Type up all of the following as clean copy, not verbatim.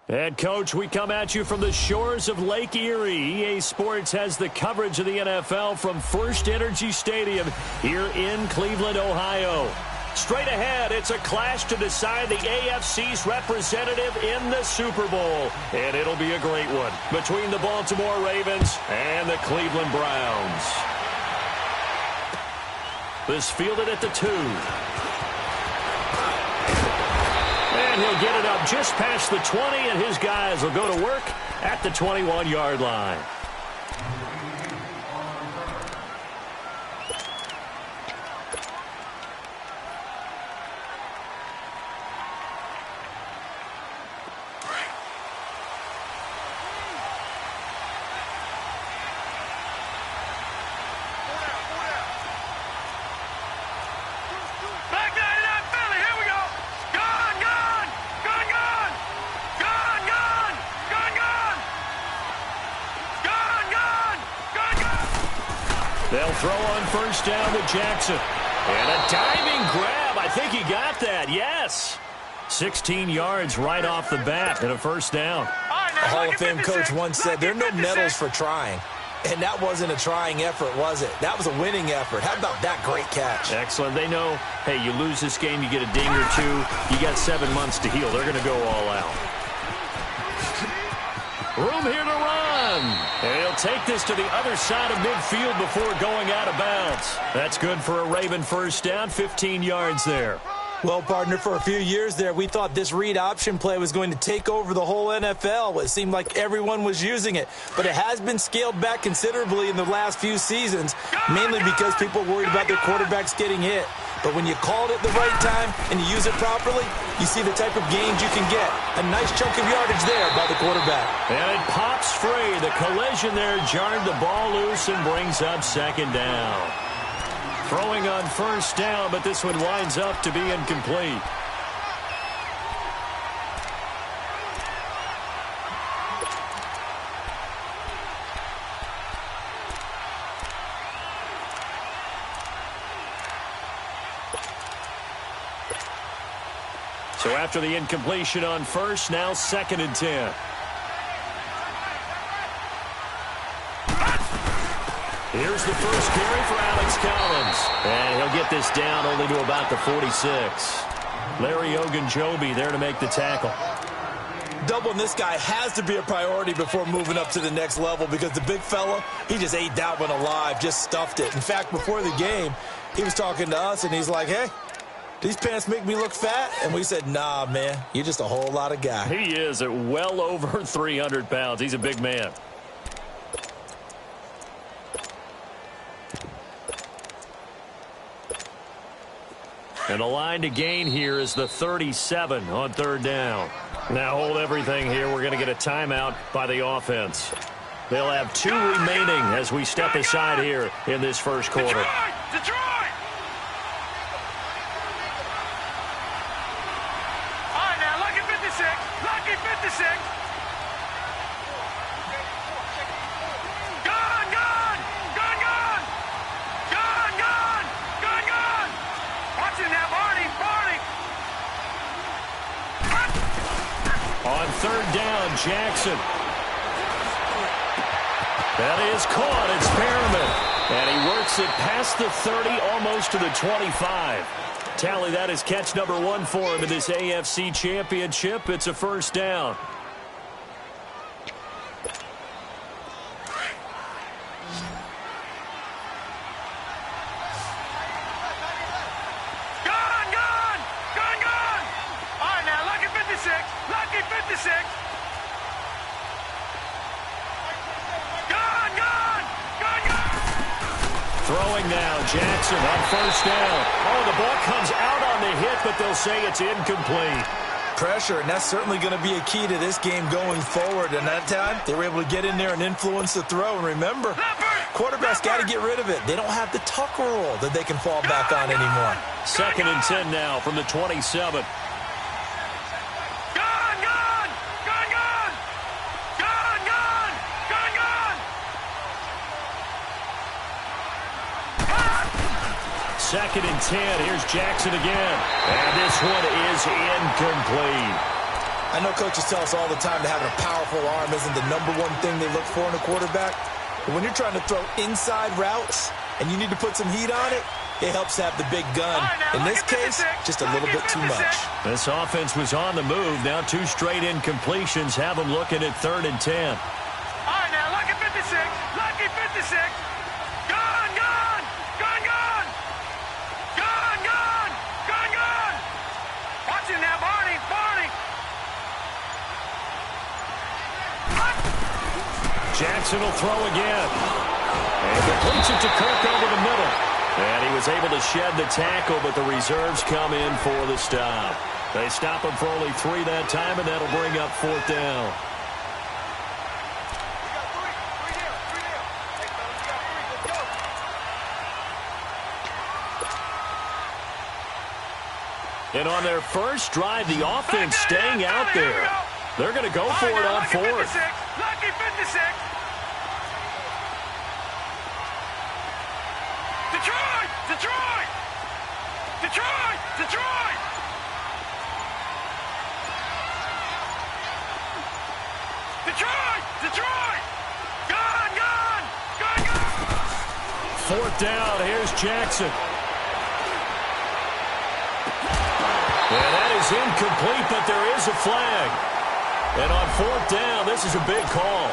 And, Coach, we come at you from the shores of Lake Erie. EA Sports has the coverage of the NFL from First Energy Stadium here in Cleveland, Ohio. Straight ahead, it's a clash to decide the AFC's representative in the Super Bowl. And it'll be a great one between the Baltimore Ravens and the Cleveland Browns. This fielded at the 2. And he'll get it up just past the 20, and his guys will go to work at the 21-yard line. They'll throw on first down with Jackson. And a diving grab. I think he got that. Yes. 16 yards right off the bat and a first down. A Hall of Fame coach once said there are no medals for trying. And that wasn't a trying effort, was it? That was a winning effort. How about that great catch? Excellent. They know, hey, you lose this game, you get a ding or two. You got 7 months to heal. They're going to go all out. Room here to run. And he'll take this to the other side of midfield before going out of bounds. That's good for a Raven first down, 15 yards there. Well, partner, for a few years there, we thought this read option play was going to take over the whole NFL. It seemed like everyone was using it. But it has been scaled back considerably in the last few seasons, mainly because people are worried about their quarterbacks getting hit. But when you call it at the right time and you use it properly, you see the type of gains you can get. A nice chunk of yardage there by the quarterback. And it pops free. The collision there jarred the ball loose and brings up second down. Throwing on first down, but this one winds up to be incomplete. So after the incompletion on first, now 2nd and 10. Here's the first carry for Alex Collins. And he'll get this down only to about the 46. Larry Ogunjobi there to make the tackle. Doubling this guy has to be a priority before moving up to the next level because the big fella, he just ate that one alive, just stuffed it. In fact, before the game, he was talking to us, and he's like, hey, these pants make me look fat? And we said, nah, man, you're just a whole lot of guy. He is at well over 300 pounds. He's a big man. And the line to gain here is the 37 on 3rd down. Now hold everything here. We're going to get a timeout by the offense. They'll have 2 remaining as we step aside here in this first quarter. Detroit! All right, now, lucky 56. Lucky 56. Gone, gone! Gone, gone! Gone, gone! Gone, gone! Watching that, Barney, Barney! On 3rd down, Jackson. That is caught. It's Perriman. And he works it past the 30, almost to the 25. Tally, that is catch number 1 for him in this AFC Championship. It's a first down. Gone, gone! Gone, gone! All right, now, lucky 56. Lucky 56. Gone, gone! Gone, gone! Throwing now, Jackson on first down. Oh, the ball comes out on the hit, but they'll say it's incomplete. Pressure, and that's certainly going to be a key to this game going forward. And that time, they were able to get in there and influence the throw. And remember, quarterbacks got to get rid of it. They don't have the tuck rule that they can fall back on anymore. 2nd and 10 now from the 27. Gone, gone! Gone, gone! Gone, gone! Gone, gone! 2nd and 10. Here's Jackson again. And this one is incomplete. I know coaches tell us all the time that having a powerful arm isn't the #1 thing they look for in a quarterback. But when you're trying to throw inside routes and you need to put some heat on it, it helps to have the big gun. In this case, just a little bit too much. This offense was on the move. Now 2 straight incompletions have them looking at 3rd and 10. All right, now, lucky 56. Lucky 56. Gone, gone. Gone, gone. Gone, gone. Gone, gone. Watch him now, Barney. Barney. Jackson will throw again. And completes it to Kirk over the middle. And he was able to shed the tackle, but the reserves come in for the stop. They stop him for only 3 that time, and that'll bring up 4th down. And on their first drive, the offense staying out there. They're going to go for it on 4th. Lucky 56. Detroit! Detroit! Detroit! Detroit! Detroit! Detroit! Gone! Gone! Gone! Gone! 4th down. Here's Jackson. And that is incomplete, but there is a flag. And on 4th down, this is a big call.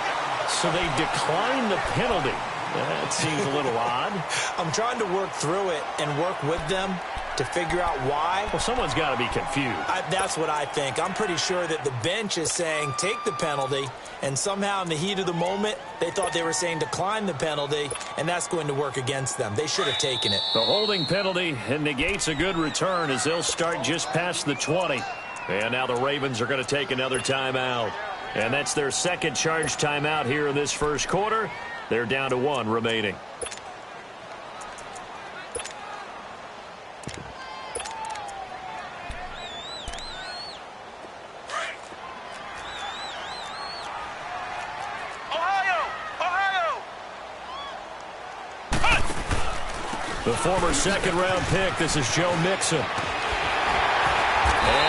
So they decline the penalty. That seems a little odd. I'm trying to work through it and work with them to figure out why. Well, someone's got to be confused. That's what I think. I'm pretty sure that the bench is saying take the penalty, and somehow in the heat of the moment, they thought they were saying decline the penalty, and that's going to work against them. They should have taken it. The holding penalty negates a good return as they'll start just past the 20. And now the Ravens are going to take another timeout. And that's their second charge timeout here in this first quarter. They're down to 1 remaining. The former second-round pick, this is Joe Mixon. And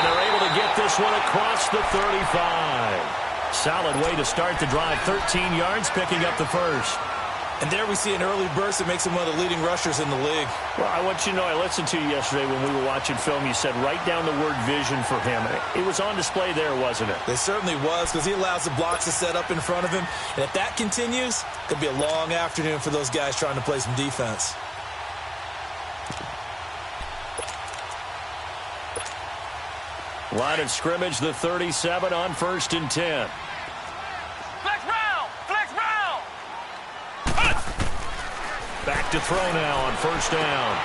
they're able to get this one across the 35. Solid way to start the drive, 13 yards, picking up the first. And there we see an early burst that makes him one of the leading rushers in the league. Well, I want you to know, I listened to you yesterday when we were watching film. You said write down the word vision for him. It was on display there, wasn't it? It certainly was, because he allows the blocks to set up in front of him. And if that continues, it could be a long afternoon for those guys trying to play some defense. Line of scrimmage, the 37 on 1st and 10. Flex round! Flex round! Back to throw now on 1st down.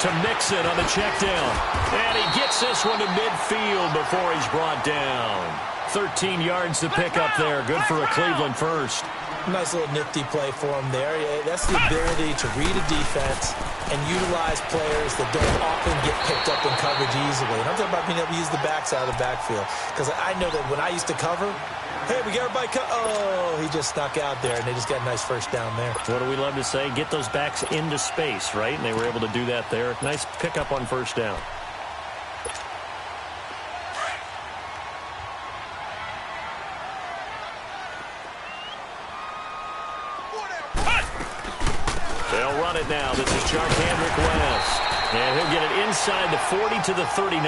To Mixon on the check down. And he gets this one to midfield before he's brought down. 13 yards to pick up there. Good for a Cleveland first. Nice little nifty play for him there. That's the ability to read a defense and utilize players that don't often get picked up in coverage easily. And I'm talking about being able to use the backside of the backfield. Because I know that when I used to cover, hey, we got everybody oh, he just snuck out there, and they just got a nice first down there. What do we love to say? Get those backs into space, right? And they were able to do that there. Nice pickup on 1st down. They'll run it now. This is Charkandrick West. And he'll get it inside the 40 to the 39.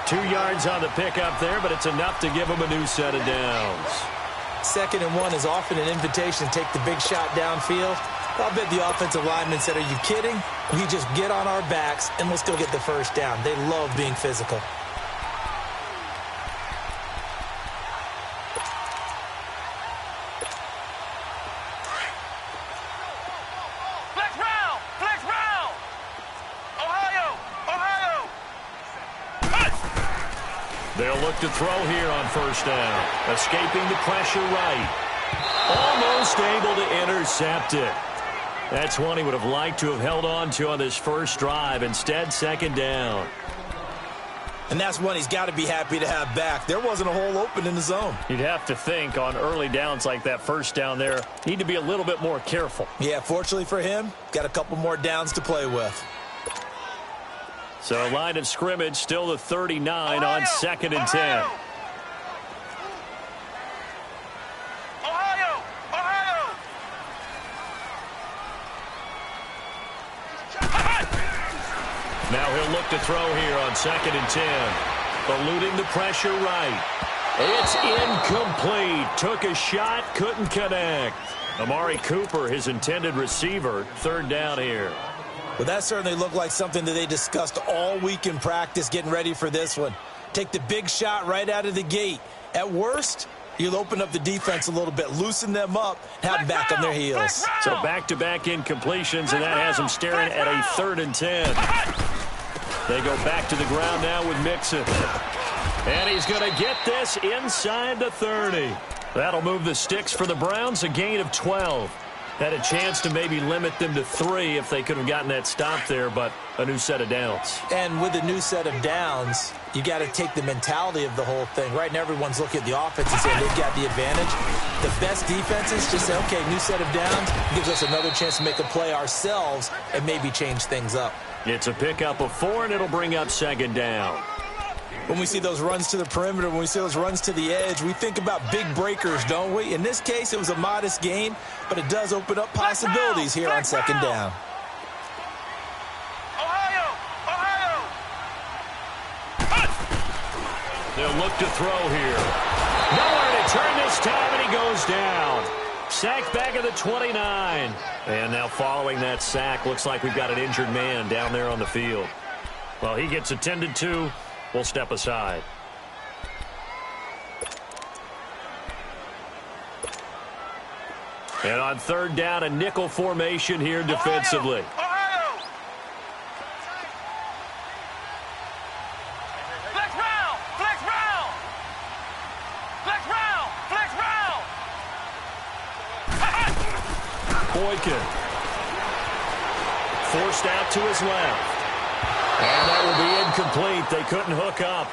2 yards on the pickup there, but it's enough to give him a new set of downs. 2nd and 1 is often an invitation to take the big shot downfield. I'll bet the offensive lineman said, are you kidding? We just get on our backs and let's go get the first down. They love being physical. They'll look to throw here on 1st down. Escaping the pressure right. Almost able to intercept it. That's one he would have liked to have held on to on this first drive. Instead, 2nd down. And that's one he's got to be happy to have back. There wasn't a hole open in the zone. You'd have to think on early downs like that 1st down there, need to be a little bit more careful. Yeah, fortunately for him, got a couple more downs to play with. So line of scrimmage, still the 39 on 2nd and 10. Now he'll look to throw here on 2nd and 10. Eluding the pressure right. It's incomplete. Took a shot, couldn't connect. Amari Cooper, his intended receiver, 3rd down here. Well, that certainly looked like something that they discussed all week in practice getting ready for this one. Take the big shot right out of the gate. At worst, you'll open up the defense a little bit, loosen them up, have them back on their heels. So back-to-back incompletions, and that has them staring at a 3rd and 10. They go back to the ground now with Mixon. And he's going to get this inside the 30. That'll move the sticks for the Browns, a gain of 12. Had a chance to maybe limit them to 3 if they could have gotten that stop there, but a new set of downs. And with a new set of downs, you got to take the mentality of the whole thing. Right now, everyone's looking at the offense and saying they've got the advantage. The best defenses just say, okay, new set of downs gives us another chance to make a play ourselves and maybe change things up. It's a pickup of 4, and it'll bring up 2nd down. When we see those runs to the perimeter, when we see those runs to the edge, we think about big breakers, don't we? In this case, it was a modest gain, but it does open up possibilities here on 2nd down. Ohio! They'll look to throw here. Nowhere to turn this time, and he goes down. Sacked back at the 29. And now following that sack, looks like we've got an injured man down there on the field. Well, he gets attended to. We'll step aside. And on 3rd down, a nickel formation here defensively. Ohio! Flex round! Flex round! Flex round! Flex round! Boykin. Forced out to his left. And that will be incomplete. They couldn't hook up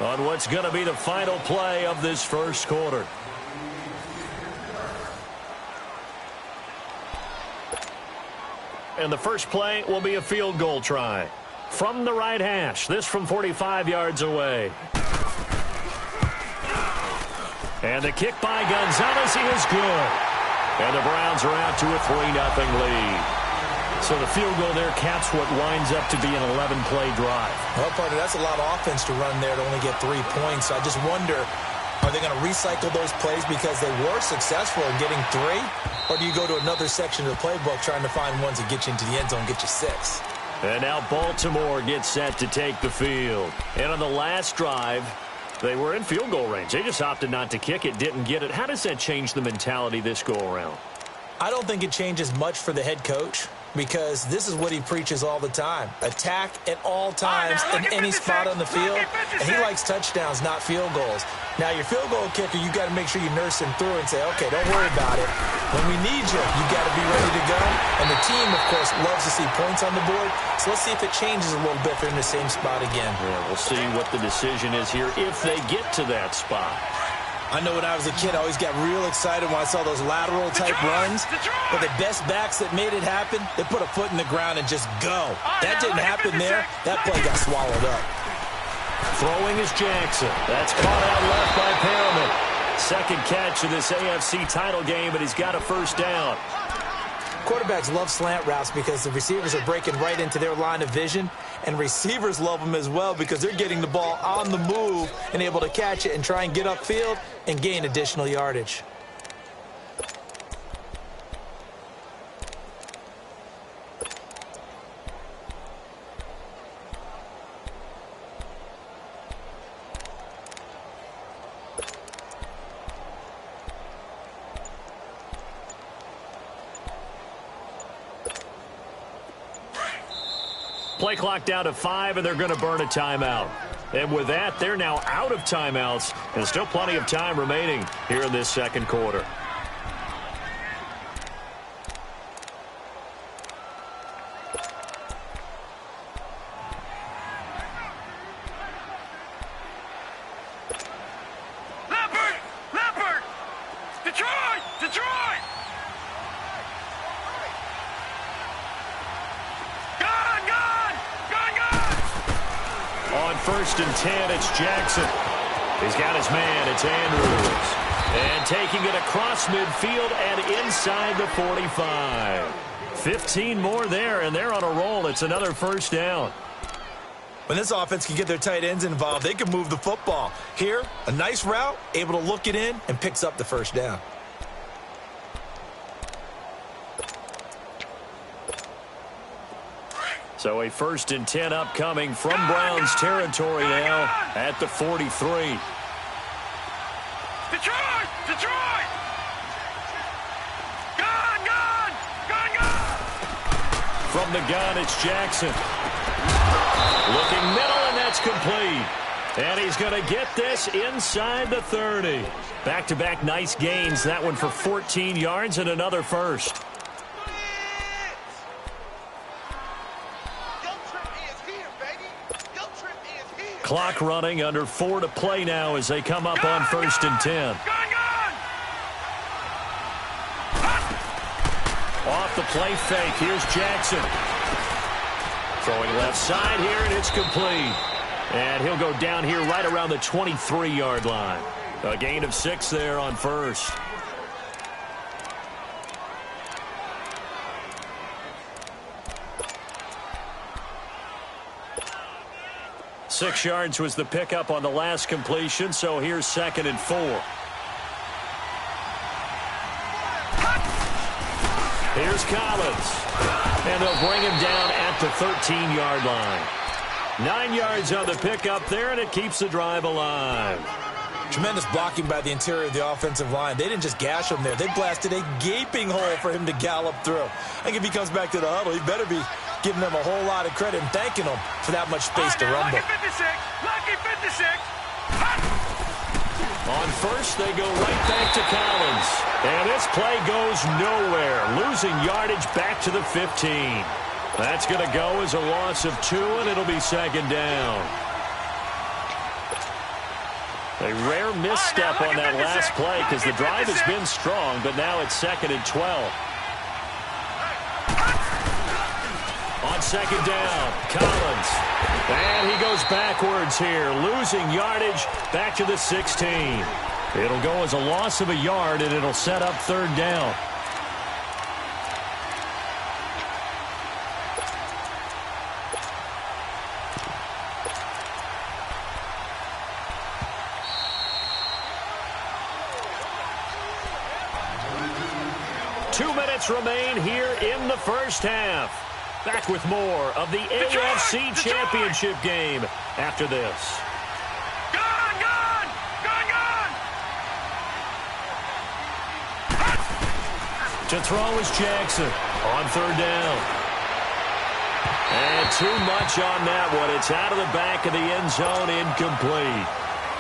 on what's going to be the final play of this 1st quarter. And the first play will be a field goal try. From the right hash, this from 45 yards away. And the kick by Gonzalez is good. And the Browns are out to a 3-0 lead. So the field goal there caps what winds up to be an 11-play drive. Well, partner, that's a lot of offense to run there to only get 3 points. So I just wonder, are they going to recycle those plays because they were successful in getting 3? Or do you go to another section of the playbook trying to find ones that get you into the end zone, get you 6? And now Baltimore gets set to take the field. And on the last drive, they were in field goal range. They just opted not to kick it, didn't get it. How does that change the mentality this go-around? I don't think it changes much for the head coach, because this is what he preaches all the time. Attack at all times in any spot on the field. And he likes touchdowns, not field goals. Now, your field goal kicker, you got to make sure you nurse him through and say, okay, don't worry about it. When we need you, you got to be ready to go. And the team, of course, loves to see points on the board. So let's see if it changes a little bit if they're in the same spot again. Yeah, we'll see what the decision is here if they get to that spot. I know when I was a kid, I always got real excited when I saw those lateral-type runs. But the best backs that made it happen, they put a foot in the ground and just go. That didn't happen there. That play got swallowed up. Throwing is Jackson. That's caught out left by Perriman. 2nd catch of this AFC title game, but he's got a 1st down. Quarterbacks love slant routes because the receivers are breaking right into their line of vision, and receivers love them as well because they're getting the ball on the move and able to catch it and try and get upfield and gain additional yardage. Play clock down to 5, and they're going to burn a timeout. And with that, they're now out of timeouts, and still plenty of time remaining here in this 2nd quarter. Leopard! Detroit! On 1st and 10, it's Jackson. He's got his man. It's Andrews. And taking it across midfield and inside the 45. 15 more there, and they're on a roll. It's another 1st down. When this offense can get their tight ends involved, they can move the football. Here, a nice route, able to look it in, and picks up the first down. So a 1st and 10 upcoming from Browns territory now at the 43. Detroit! Detroit! Gone! Gone! Gone! Gone! From the gun, it's Jackson. Looking middle, and that's complete. And he's going to get this inside the 30. Back-to-back nice gains. That one for 14 yards and another first. Clock running, under 4 to play now as they come up on 1st and 10. Off the play fake, here's Jackson. Throwing left side here, and it's complete. And he'll go down here right around the 23-yard line. A gain of 6 there on first. Six yards was the pickup on the last completion, so here's 2nd and 4. Here's Collins. And they'll bring him down at the 13-yard line. 9 yards on the pickup there, and it keeps the drive alive. Tremendous blocking by the interior of the offensive line. They didn't just gash him there. They blasted a gaping hole for him to gallop through. I think if he comes back to the huddle, he better be giving them a whole lot of credit and thanking them for that much space to rumble. Lucky 56. On first, they go right back to Collins. And this play goes nowhere. Losing yardage back to the 15. That's going to go as a loss of 2, and it'll be 2nd down. A rare misstep on that last play because the drive has been strong, but now it's 2nd and 12. On 2nd down, Collins. And he goes backwards here, losing yardage back to the 16. It'll go as a loss of a yard, and it'll set up 3rd down. Remain here in the first half. Back with more of the AFC Championship game after this. Gone, gone, gone, gone. To throw is Jackson on 3rd down. And too much on that one. It's out of the back of the end zone, incomplete.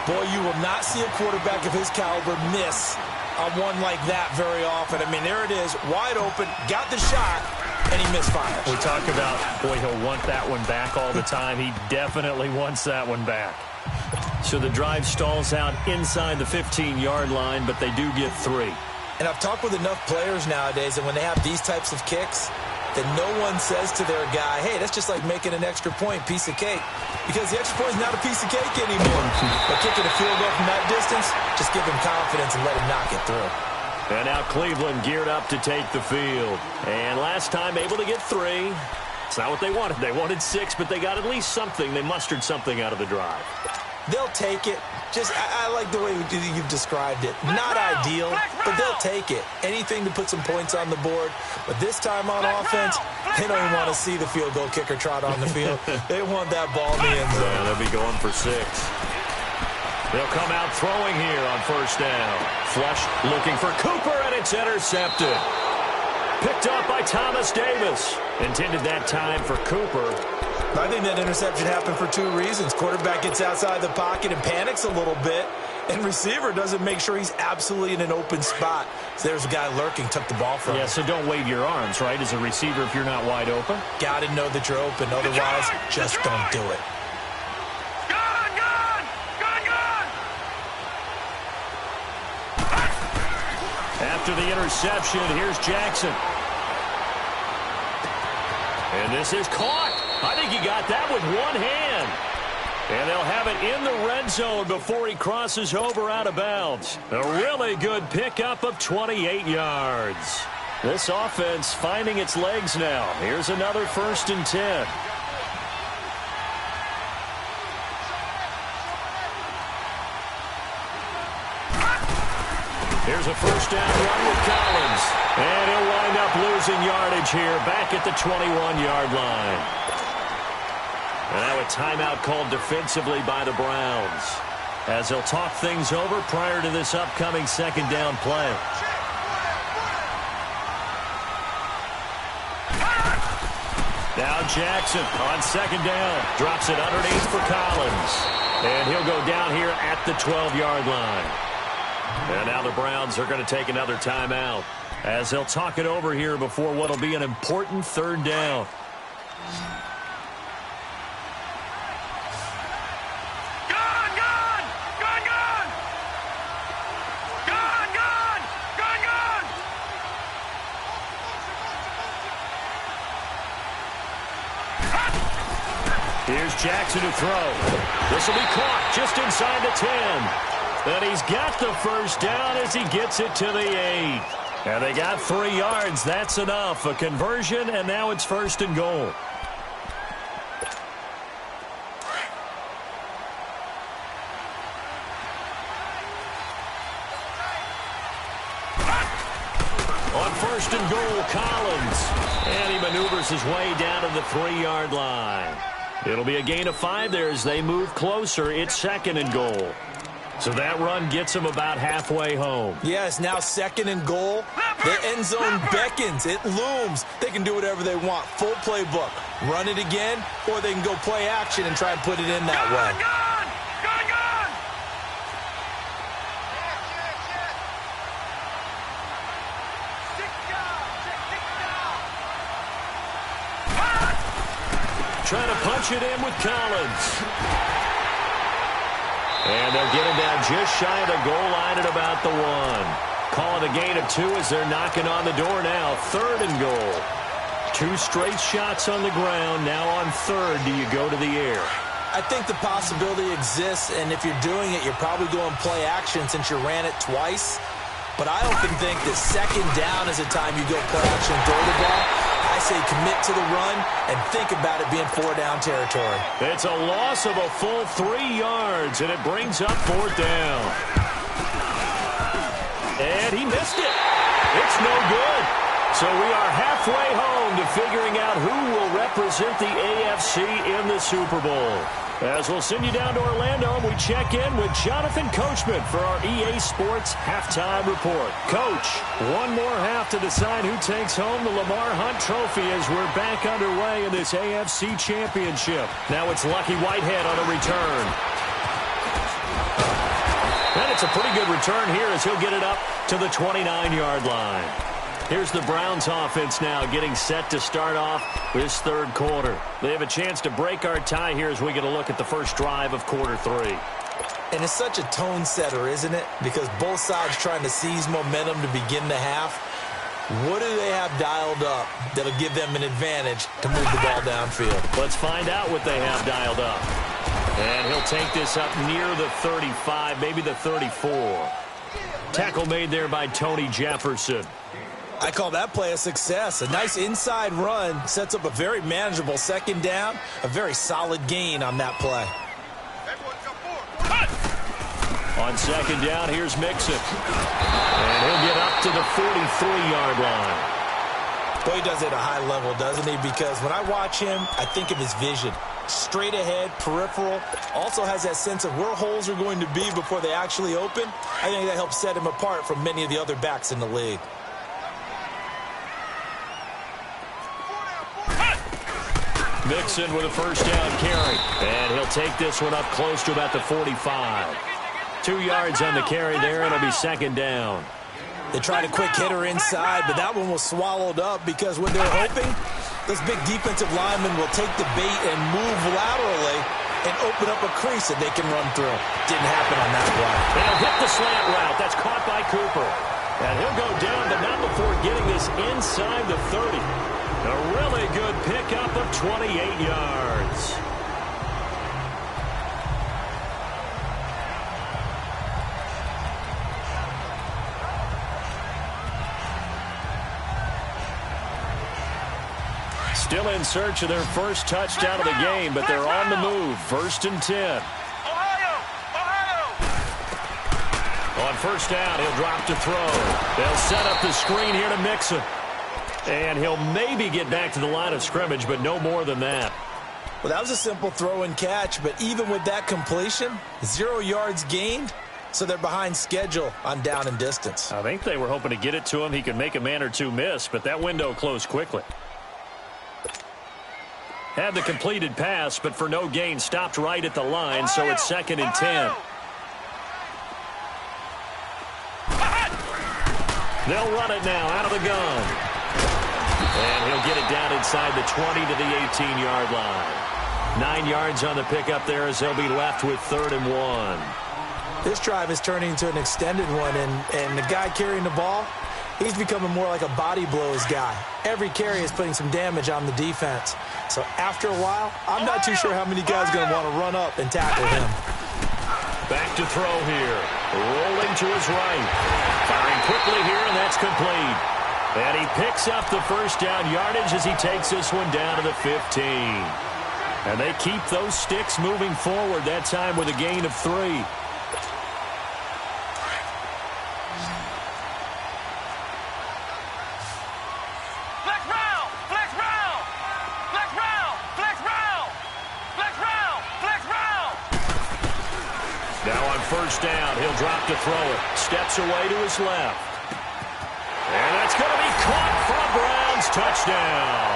Boy, you will not see a quarterback of his caliber miss on one like that very often. I mean, there it is, wide open, got the shot, and he misfires. We talk about, boy, he'll want that one back all the time. He definitely wants that one back. So the drive stalls out inside the 15-yard line, but they do get 3. And I've talked with enough players nowadays, and when they have these types of kicks, that no one says to their guy, hey, that's just like making an extra point, piece of cake. Because the extra point is not a piece of cake anymore. But kicking a field goal from that distance, just give him confidence and let him knock it through. And now Cleveland geared up to take the field. And last time able to get 3. It's not what they wanted. They wanted 6, but they got at least something. They mustered something out of the drive. They'll take it. I like the way you've described it. Not ideal, but they'll take it. Anything to put some points on the board. But this time on offense, they don't even want to see the field goal kicker trot on the field. They want that ball in the end zone. Yeah, they'll be going for 6. They'll come out throwing here on 1st down. Flush looking for Cooper, and it's intercepted. Picked up by Thomas Davis. Intended that time for Cooper. I think that interception happened for 2 reasons. Quarterback gets outside the pocket and panics a little bit, and receiver doesn't make sure he's absolutely in an open spot. So there's a guy lurking, took the ball from him. Yeah, so don't wave your arms, right, as a receiver if you're not wide open. Got to know that you're open. Otherwise, just don't do it. Gone, gone, gone, gone. After the interception, here's Jackson. And this is caught. I think he got that with one hand. And they'll have it in the red zone before he crosses over out of bounds. A really good pickup of 28 yards. This offense finding its legs now. Here's another 1st and 10. Here's a first down run with Collins. And he'll wind up losing yardage here back at the 21-yard line. And now a timeout called defensively by the Browns, as they'll talk things over prior to this upcoming second down play. Now Jackson on second down. Drops it underneath for Collins. And he'll go down here at the 12-yard line. And now the Browns are going to take another timeout, as they'll talk it over here before what will be an important third down. Here's Jackson to throw. This will be caught just inside the 10. And he's got the first down as he gets it to the 8. And they got 3 yards. That's enough. A conversion, and now it's first and goal. On first and goal, Collins. And he maneuvers his way down to the 3-yard line. It'll be a gain of 5 there as they move closer. It's second and goal. So that run gets them about halfway home. Yes, now second and goal. The end zone beckons. It looms. They can do whatever they want. Full playbook. Run it again, or they can go play action and try and put it in that way. Trying to punch it in with Collins. And they'll get him down just shy of the goal line at about the 1. Call it a gain of 2 as they're knocking on the door now. Third and goal. 2 straight shots on the ground. Now on third, do you go to the air? I think the possibility exists, and if you're doing it, you're probably going play action since you ran it twice. But I often think that second down is a time you go play action and throw the ball. I say commit to the run and think about it being 4-down territory. It's a loss of a full 3 yards, and it brings up 4th down. And he missed it. It's no good. So we are halfway home to figuring out who will represent the AFC in the Super Bowl. As we'll send you down to Orlando, and we check in with Jonathan Coachman for our EA Sports Halftime Report. Coach, one more half to decide who takes home the Lamar Hunt Trophy as we're back underway in this AFC Championship. Now it's Lucky Whitehead on a return. And it's a pretty good return here as he'll get it up to the 29-yard line. Here's the Browns offense now getting set to start off this third quarter. They have a chance to break our tie here as we get a look at the first drive of quarter 3. And it's such a tone setter, isn't it? Because both sides trying to seize momentum to begin the half. What do they have dialed up that'll give them an advantage to move the ball downfield? Let's find out what they have dialed up. And he'll take this up near the 35, maybe the 34. Tackle made there by Tony Jefferson. I call that play a success. A nice inside run sets up a very manageable second down. A very solid gain on that play. On second down, here's Mixon. And he'll get up to the 43-yard line. Boy, he does it at a high level, doesn't he? Because when I watch him, I think of his vision. Straight ahead, peripheral. Also has that sense of where holes are going to be before they actually open. I think that helps set him apart from many of the other backs in the league. Mixon with a first down carry. And he'll take this one up close to about the 45. 2 yards on the carry there, and it'll be second down. They tried a quick hitter inside, but that one was swallowed up because when they're hoping, those big defensive linemen will take the bait and move laterally and open up a crease that they can run through. Didn't happen on that play. And he'll hit the slant route. That's caught by Cooper. And he'll go down, but not before getting this inside the 30. A really good pickup of 28 yards. Still in search of their first touchdown of the game, but they're on the move. First and 10. On first down, he'll drop to throw. They'll set up the screen here to Mixon. And he'll maybe get back to the line of scrimmage, but no more than that. Well, that was a simple throw and catch, but even with that completion, 0 yards gained, so they're behind schedule on down and distance. I think they were hoping to get it to him. He could make a man or two miss, but that window closed quickly. Had the completed pass, but for no gain, stopped right at the line, so it's 2nd and 10. They'll run it now out of the gun. And he'll get it down inside the 20 to the 18-yard line. 9 yards on the pickup there as they'll be left with 3rd and 1. This drive is turning into an extended one, and the guy carrying the ball, he's becoming more like a body blows guy. Every carry is putting some damage on the defense. So after a while, I'm not too sure how many guys are going to want to run up and tackle him. Back to throw here. Rolling to his right. Firing quickly here, and that's complete. And he picks up the first down yardage as he takes this one down to the 15. And they keep those sticks moving forward, that time with a gain of 3. Flex round, flex round, flex round, flex round, flex round, flex round. Now on first down, he'll drop to throw it. Steps away to his left. And that's going to be caught for a Browns touchdown.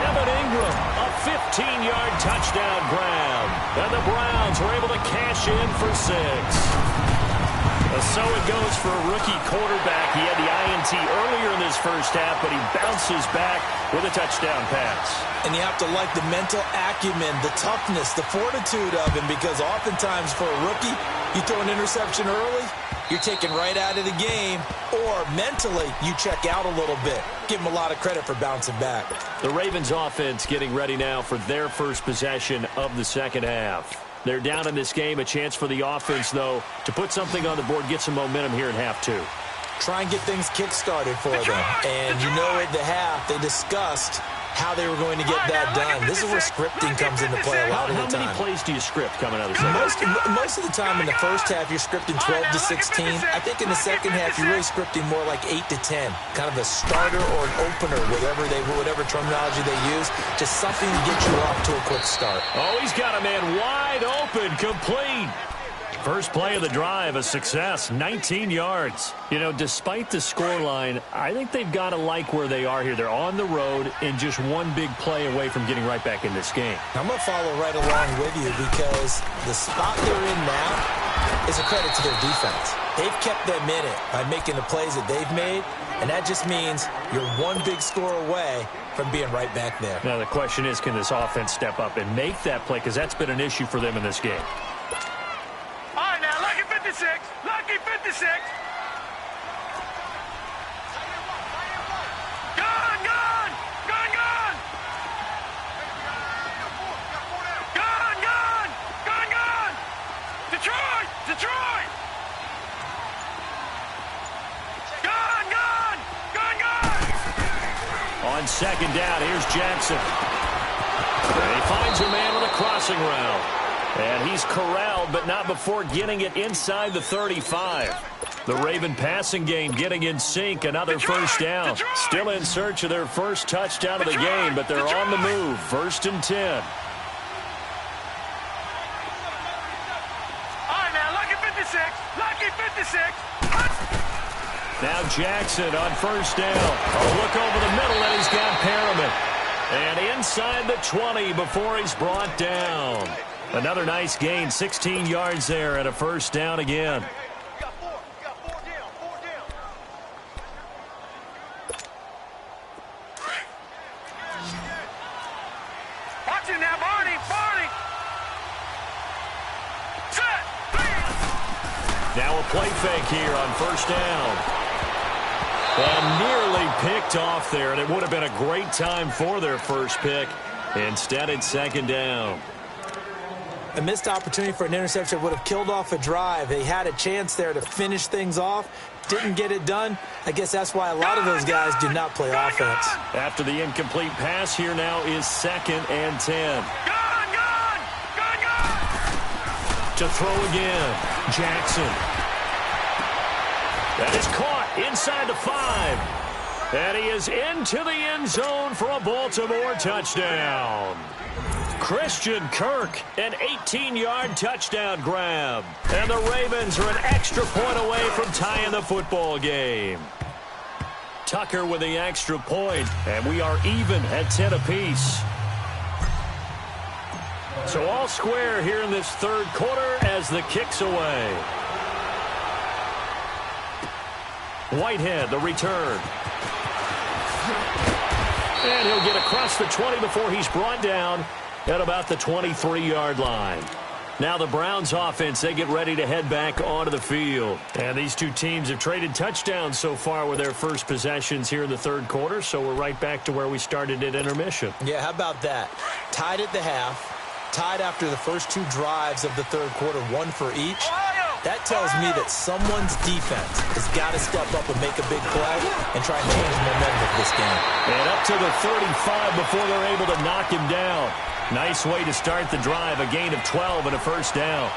Evan Ingram, a 15-yard touchdown grab. And the Browns were able to cash in for 6. So it goes for a rookie quarterback. He had the INT earlier in this first half, but he bounces back with a touchdown pass. And you have to like the mental acumen, the toughness, the fortitude of him, because oftentimes for a rookie, you throw an interception early, you're taken right out of the game, or mentally you check out a little bit. Give him a lot of credit for bouncing back. The Ravens offense getting ready now for their first possession of the second half. They're down in this game. A chance for the offense, though, to put something on the board, get some momentum here in half 2. Try and get things kick-started for them. And you know at the half, they discussed how they were going to get that done. This is where scripting comes into play a lot of the time. How many plays do you script coming out of the second half? Most of the time in the first half, you're scripting 12 to 16. I think in the second half, you're really scripting more like 8 to 10. Kind of a starter or an opener, whatever terminology they use. Just something to get you off to a quick start. Oh, he's got a man wide open, complete. First play of the drive, a success, 19 yards. You know, despite the scoreline, I think they've got to like where they are here. They're on the road and just one big play away from getting right back in this game. I'm going to follow right along with you because the spot they're in now is a credit to their defense. They've kept them in it by making the plays that they've made, and that just means you're one big score away from being right back there. Now, the question is, can this offense step up and make that play? Because that's been an issue for them in this game. Lucky 56. Gone, gone, gone, gone. Gone, gone, gone, gone. Detroit, Detroit. Gone, gone, gone, gone. On second down, here's Jackson. And he finds a man with a crossing route. And he's corralled, but not before getting it inside the 35. The Raven passing game getting in sync. Another first down. Still in search of their first touchdown of the game, but they're on the move. 1st and 10. All right, now, lucky 56. Lucky 56. Now Jackson on first down. A look over the middle, and he's got Perriman. And inside the 20 before he's brought down. Another nice gain, 16 yards there, and a first down again. Watch it now, Barney, Barney. Set. Now a play fake here on first down. And nearly picked off there, and it would have been a great time for their first pick. Instead, it's 2nd down. A missed opportunity for an interception would have killed off a drive. They had a chance there to finish things off. Didn't get it done. I guess that's why a lot of those guys do not play offense. After the incomplete pass, here now is 2nd and 10. Gone, gone, gone, gone. To throw again, Jackson. That is caught inside the 5. And he is into the end zone for a Baltimore touchdown. Christian Kirk, an 18-yard touchdown grab. And the Ravens are an extra point away from tying the football game. Tucker with the extra point, and we are even at 10 apiece. So all square here in this third quarter as the kick's away. Whitehead, the return. And he'll get across the 20 before he's brought down at about the 23-yard line. Now the Browns offense, they get ready to head back onto the field. And these two teams have traded touchdowns so far with their first possessions here in the third quarter, so we're right back to where we started at intermission. Yeah, how about that? Tied at the half, tied after the first two drives of the third quarter, one for each. That tells me that someone's defense has got to step up and make a big play and try and change the momentum of this game. And up to the 35 before they're able to knock him down. Nice way to start the drive, a gain of 12 and a first down.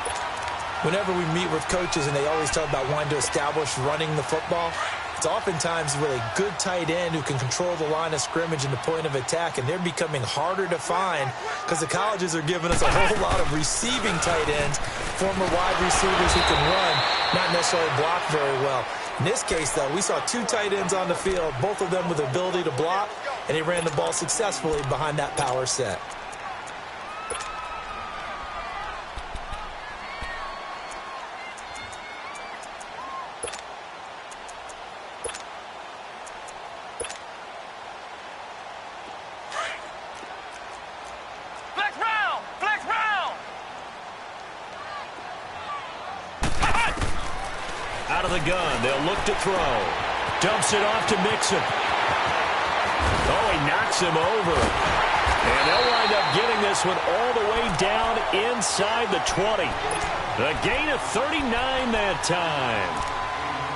Whenever we meet with coaches and they always talk about wanting to establish running the football, it's oftentimes with a good tight end who can control the line of scrimmage and the point of attack, and they're becoming harder to find because the colleges are giving us a whole lot of receiving tight ends, former wide receivers who can run, not necessarily block very well. In this case, though, we saw two tight ends on the field, both of them with the ability to block, and they ran the ball successfully behind that power set. Out of the gun, they'll look to throw. Dumps it off to Mixon. Oh, he knocks him over. And they'll wind up getting this one all the way down inside the 20. The gain of 39 that time.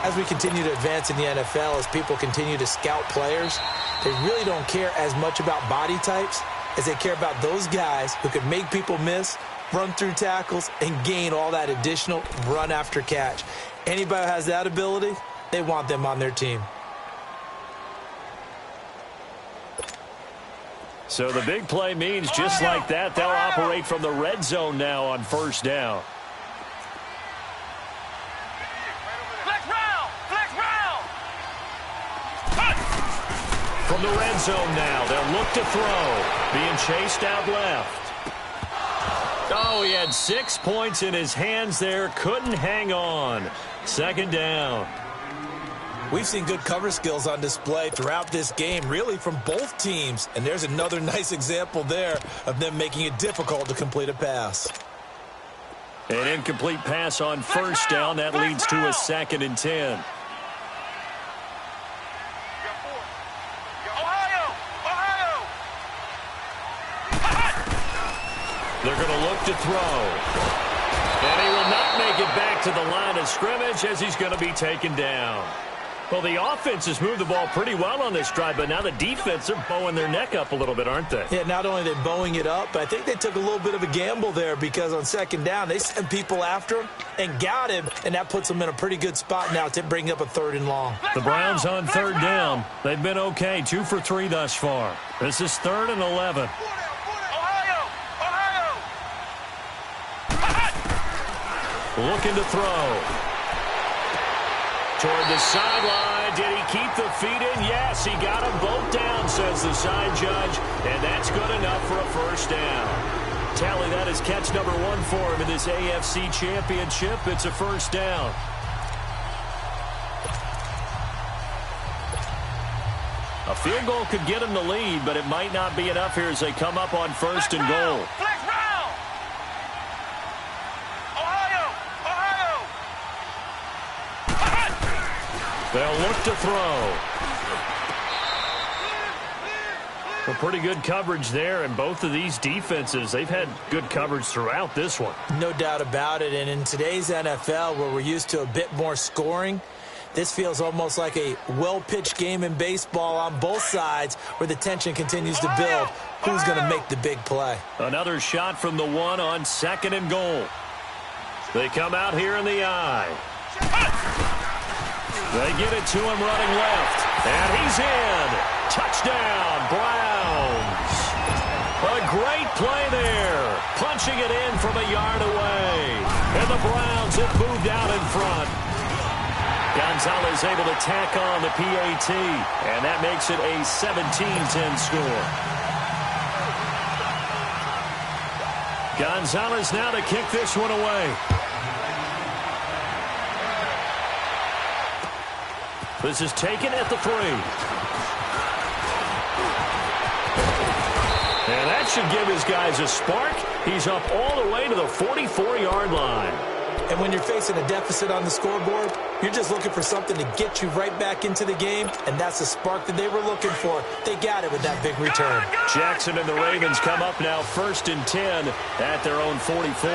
As we continue to advance in the NFL, as people continue to scout players, they really don't care as much about body types as they care about those guys who can make people miss, run through tackles, and gain all that additional run after catch. Anybody who has that ability, they want them on their team. So the big play means just like that, they'll operate from the red zone now on first down. From the red zone now, they'll look to throw. Being chased out left. Oh, he had 6 points in his hands there. Couldn't hang on. Second down. We've seen good cover skills on display throughout this game, really from both teams. And there's another nice example there of them making it difficult to complete a pass. An incomplete pass on first down. That leads to a 2nd and 10. They're going to look to throw. And he will not make it back to the line of scrimmage as he's going to be taken down. Well, the offense has moved the ball pretty well on this drive, but now the defense are bowing their neck up a little bit, aren't they? Yeah, not only are they bowing it up, but I think they took a little bit of a gamble there because on second down, they sent people after him and got him, and that puts them in a pretty good spot now to bring up a 3rd and long. The Browns on 3rd down. They've been okay, 2 for 3 thus far. This is 3rd and 11. Looking to throw. Toward the sideline. Did he keep the feet in? Yes, he got them both down, says the side judge. And that's good enough for a first down. Tally, that is catch number 1 for him in this AFC Championship. It's a first down. A field goal could get him the lead, but it might not be enough here as they come up on 1st and goal. They'll look to throw. Well, pretty good coverage there, and both of these defenses, they've had good coverage throughout this one. No doubt about it, and in today's NFL, where we're used to a bit more scoring, this feels almost like a well-pitched game in baseball on both sides where the tension continues to build. Who's going to make the big play? Another shot from the 1 on 2nd and goal. They come out here in the eye. They get it to him running left. And he's in. Touchdown, Browns. A great play there. Punching it in from a yard away. And the Browns have moved out in front. Gonzalez able to tack on the PAT. And that makes it a 17-10 score. Gonzalez now to kick this one away. This is taken at the 3. And that should give his guys a spark. He's up all the way to the 44-yard line. And when you're facing a deficit on the scoreboard, you're just looking for something to get you right back into the game, and that's the spark that they were looking for. They got it with that big return. Jackson and the Ravens come up now 1st and 10 at their own 44.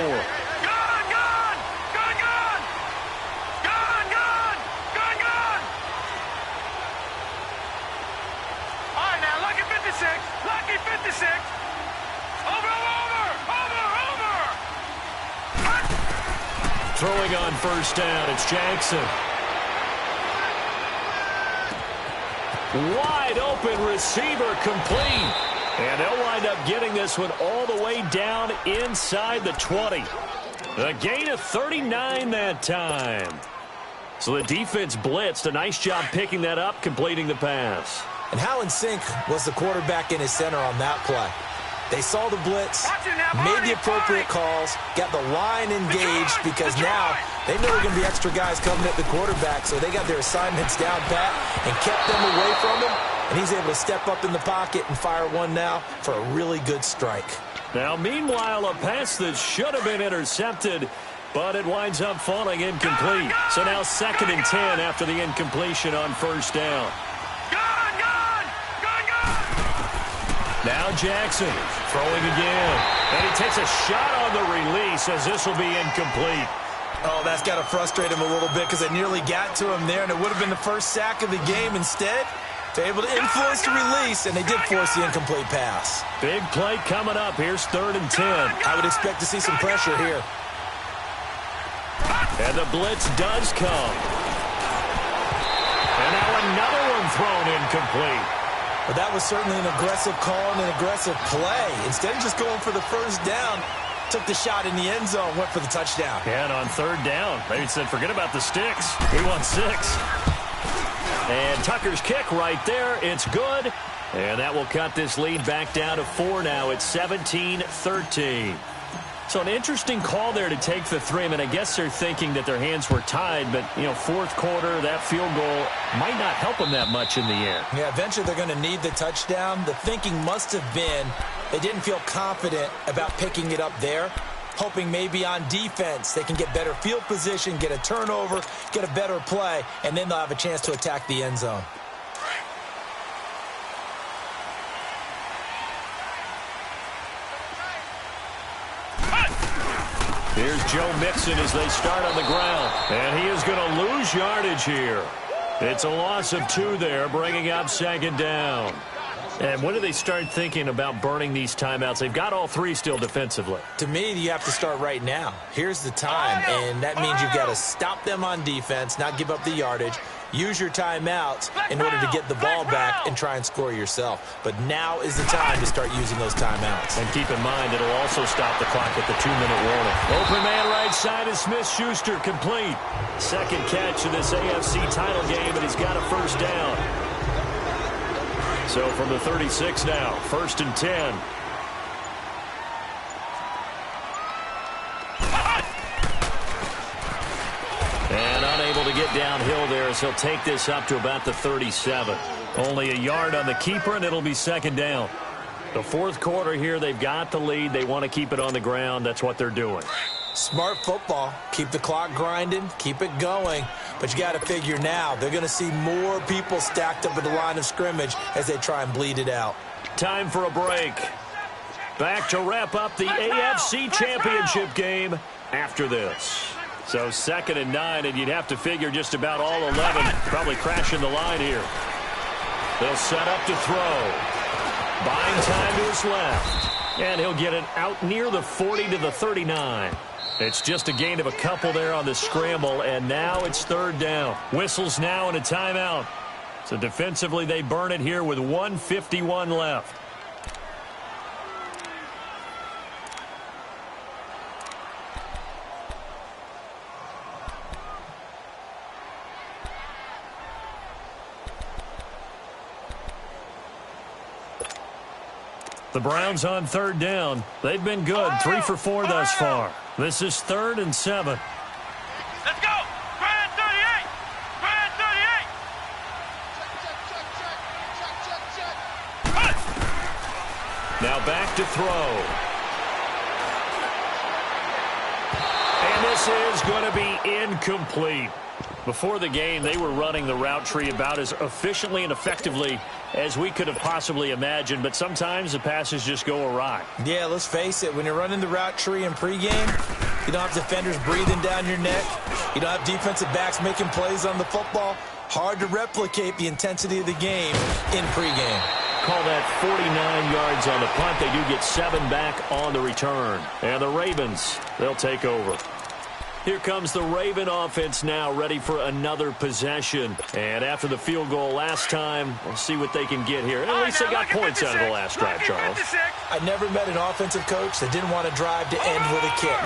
Lucky 56. Over. Throwing on 1st down, it's Jackson. Wide open receiver complete. And they'll wind up getting this one all the way down inside the 20. A gain of 39 that time. So the defense blitzed. A nice job picking that up, completing the pass. And how in sync was the quarterback in his center on that play? They saw the blitz, made the appropriate calls, got the line engaged because now they know there are going to be extra guys coming at the quarterback, so they got their assignments down pat and kept them away from him, and he's able to step up in the pocket and fire one now for a really good strike. Now, meanwhile, a pass that should have been intercepted, but it winds up falling incomplete. So now 2nd and 10 after the incompletion on 1st down. Now Jackson throwing again. And he takes a shot on the release as this will be incomplete. Oh, that's got to frustrate him a little bit because they nearly got to him there, and it would have been the first sack of the game. Instead, they're able to influence the release, and they did force the incomplete pass. Big play coming up. Here's 3rd and 10. I would expect to see some pressure here. And the blitz does come. And now another one thrown incomplete. But that was certainly an aggressive call and an aggressive play. Instead of just going for the 1st down, took the shot in the end zone, went for the touchdown. Yeah, and on 3rd down, they said, forget about the sticks. We want 6. And Tucker's kick right there. It's good. And that will cut this lead back down to 4 now. It's 17-13. So an interesting call there to take the 3. I mean, I guess they're thinking that their hands were tied, but, 4th quarter, that field goal might not help them that much in the end. Yeah, eventually they're going to need the touchdown. The thinking must have been they didn't feel confident about picking it up there, hoping maybe on defense they can get better field position, get a turnover, get a better play, and then they'll have a chance to attack the end zone. Here's Joe Mixon as they start on the ground. And he is going to lose yardage here. It's a loss of 2 there, bringing up 2nd down. And when do they start thinking about burning these timeouts? They've got all 3 still defensively. To me, you have to start right now. Here's the time, and that means you've got to stop them on defense, not give up the yardage, use your timeouts in order to get the ball back and try and score yourself. But now is the time to start using those timeouts. And keep in mind, it'll also stop the clock at the 2-minute warning. Open man right side is Smith-Schuster, complete. 2nd catch of this AFC title game, and he's got a 1st down. So from the 36 now, 1st and 10. And unable to get downhill there as he'll take this up to about the 37. Only a yard on the keeper, and it'll be 2nd down. The 4th quarter here, they've got the lead. They want to keep it on the ground. That's what they're doing. Smart football. Keep the clock grinding. Keep it going. But you got to figure now they're going to see more people stacked up at the line of scrimmage as they try and bleed it out. Time for a break. Back to wrap up the AFC Championship game after this. So 2nd and 9, and you'd have to figure just about all 11 probably crashing the line here. They'll set up to throw. Buying time to his left. And he'll get it out near the 40 to the 39. It's just a gain of a couple there on the scramble, and now it's third down. Whistles now and a timeout. So defensively, they burn it here with 1:51 left. The Browns on third down. They've been good, 3 for 4 thus far. This is 3rd and 7. Let's go! Brand 38! Brand 38! Now back to throw. And this is going to be incomplete. Before the game, they were running the route tree about as efficiently and effectively as we could have possibly imagined, but sometimes the passes just go awry. Yeah, let's face it. When you're running the route tree in pregame, you don't have defenders breathing down your neck. You don't have defensive backs making plays on the football. Hard to replicate the intensity of the game in pregame. Call that 49 yards on the punt. They do get 7 back on the return. And the Ravens, they'll take over. Here comes the Raven offense now, ready for another possession. And after the field goal last time, we'll see what they can get here. At least they got points out of the last drive, Charles. I never met an offensive coach that didn't want to drive to end with a kick.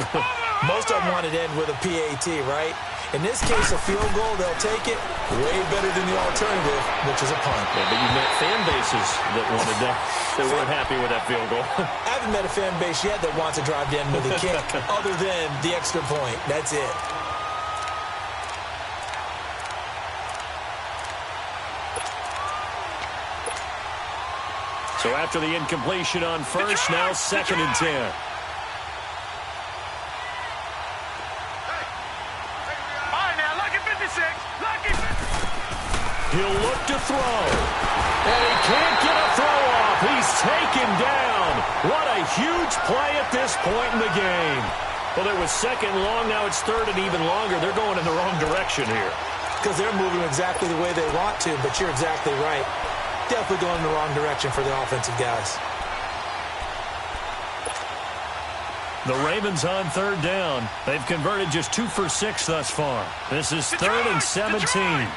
Most of them wanted to end with a PAT, right? In this case, a field goal, they'll take it way better than the alternative, which is a punt. Yeah, but you've met fan bases that wanted that, that weren't happy with that field goal. I haven't met a fan base yet that wants to drive to end with a kick other than the extra point. That's it. So after the incompletion on first, now 2nd and 10. He'll look to throw. And he can't get a throw off. He's taken down. What a huge play at this point in the game. Well, it was 2nd long. Now it's 3rd and even longer. They're going in the wrong direction here. Because they're moving exactly the way they want to, but you're exactly right. Definitely going in the wrong direction for the offensive guys. The Ravens on 3rd down. They've converted just 2 for 6 thus far. This is 3rd and 17.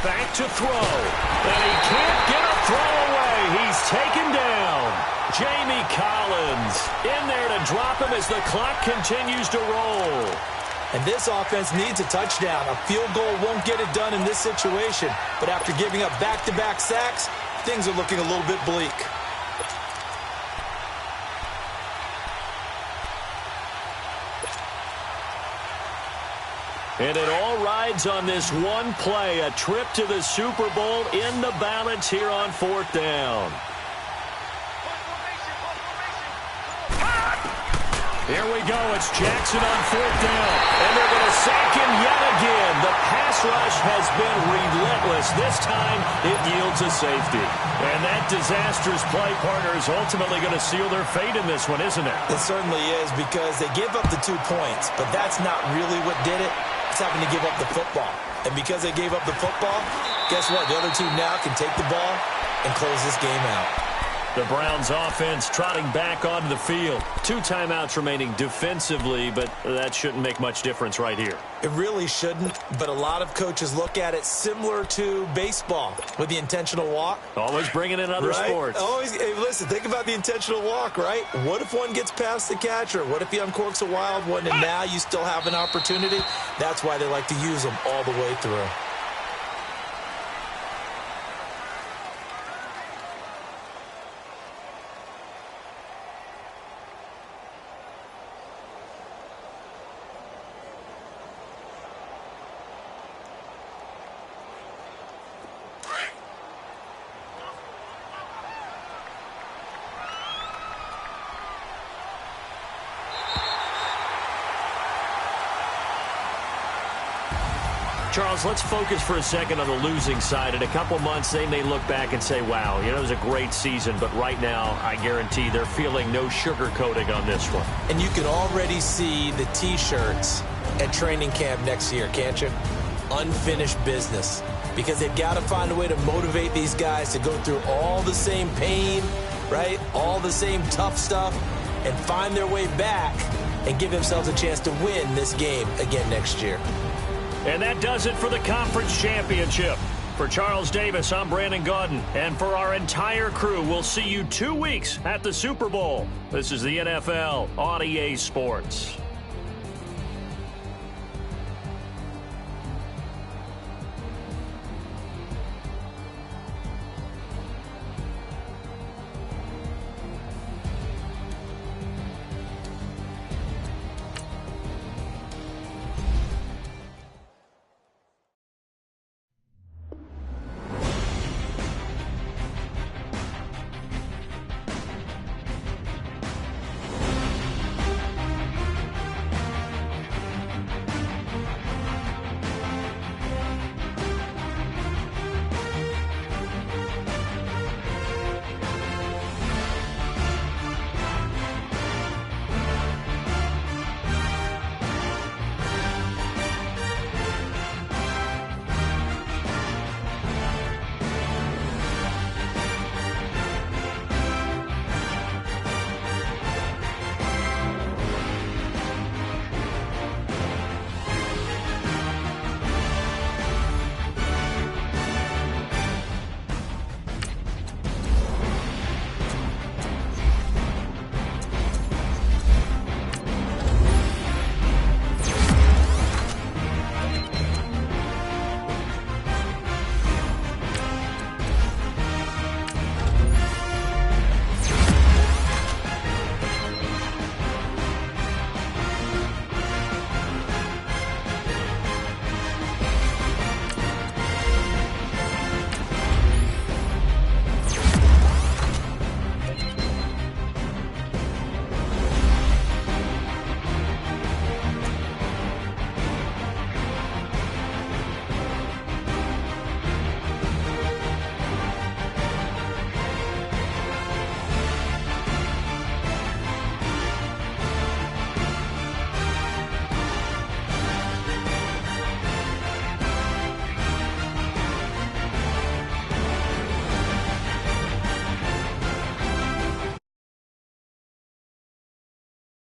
Back to throw. And he can't get a throw away. He's taken down. Jamie Collins in there to drop him as the clock continues to roll. And this offense needs a touchdown. A field goal won't get it done in this situation. But after giving up back-to-back sacks, things are looking a little bit bleak. And it all rides on this one play, a trip to the Super Bowl in the balance here on 4th down. Here we go. It's Jackson on 4th down. And they're going to sack him yet again. The pass rush has been relentless. This time, it yields a safety. And that disastrous play partner is ultimately going to seal their fate in this one, isn't it? It certainly is, because they give up the 2 points. But that's not really what did it. It's having to give up the football. And because they gave up the football, guess what? The other team now can take the ball and close this game out. The Browns offense trotting back onto the field. 2 timeouts remaining defensively, but that shouldn't make much difference right here. It really shouldn't, but a lot of coaches look at it similar to baseball with the intentional walk. Always bringing in other sports. Always, hey, listen, think about the intentional walk, right? What if one gets past the catcher? What if he uncorks a wild one and now you still have an opportunity? That's why they like to use them all the way through. Charles, let's focus for a second on the losing side. In a couple months, they may look back and say, wow, it was a great season. But right now, I guarantee they're feeling no sugarcoating on this one. And you can already see the T-shirts at training camp next year, can't you? Unfinished business. because they've got to find a way to motivate these guys to go through all the same pain, right? All the same tough stuff, and find their way back and give themselves a chance to win this game again next year. And that does it for the conference championship. For Charles Davis, I'm Brandon Gaudin. And for our entire crew, we'll see you 2 weeks at the Super Bowl. This is the NFL on EA Sports.